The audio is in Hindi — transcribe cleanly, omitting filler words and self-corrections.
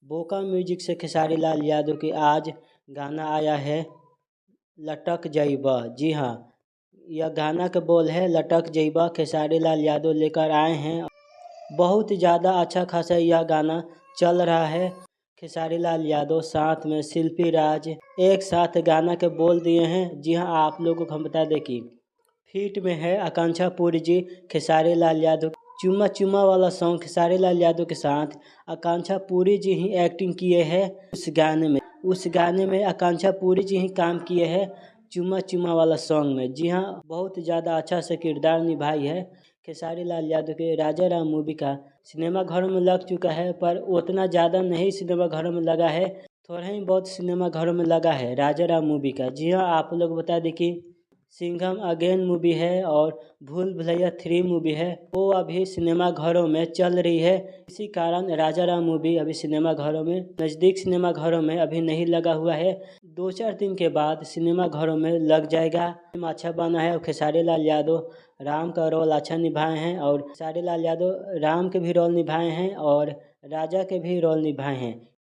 बोका म्यूजिक से खेसारी लाल यादव की आज गाना आया है लटक जइबा। जी हाँ, यह गाना का बोल है लटक जइबा। खेसारी लाल यादव लेकर आए हैं। बहुत ज़्यादा अच्छा खासा यह गाना चल रहा है। खेसारी लाल यादव साथ में शिल्पी राज एक साथ गाना के बोल दिए हैं। जी हाँ, आप लोगों को हम बता दें कि फीट में है आकांक्षा पुरी जी, खेसारी लाल यादव। चुम्मा चुम्मा वाला सॉन्ग खेसारी लाल यादव के साथ आकांक्षा पुरी जी ही एक्टिंग किए हैं उस गाने में आकांक्षा पुरी जी ही काम किए हैं चुम्मा चुम्मा वाला सॉन्ग में। जी हाँ, बहुत ज़्यादा अच्छा से किरदार निभाई है। खेसारी लाल यादव के राजा राम मूवी का सिनेमा घरों में लग चुका है, पर उतना ज़्यादा नहीं सिनेमा घरों में लगा है, थोड़ा ही बहुत सिनेमा घरों में लगा है राजा राम मूवी का। जी हाँ, आप लोग बता दें कि सिंघम अगेन मूवी है और भूल भुलैया 3 मूवी है, वो अभी सिनेमा घरों में चल रही है। इसी कारण राजा राम मूवी अभी सिनेमा घरों में नज़दीक सिनेमा घरों में अभी नहीं लगा हुआ है। 2-4 दिन के बाद सिनेमा घरों में लग जाएगा। फिल्म अच्छा बना है और खेसारी लाल यादव राम का रोल अच्छा निभाए हैं और खेसारी लाल यादव राम के भी रोल निभाए हैं और राजा के भी रोल निभाए हैं।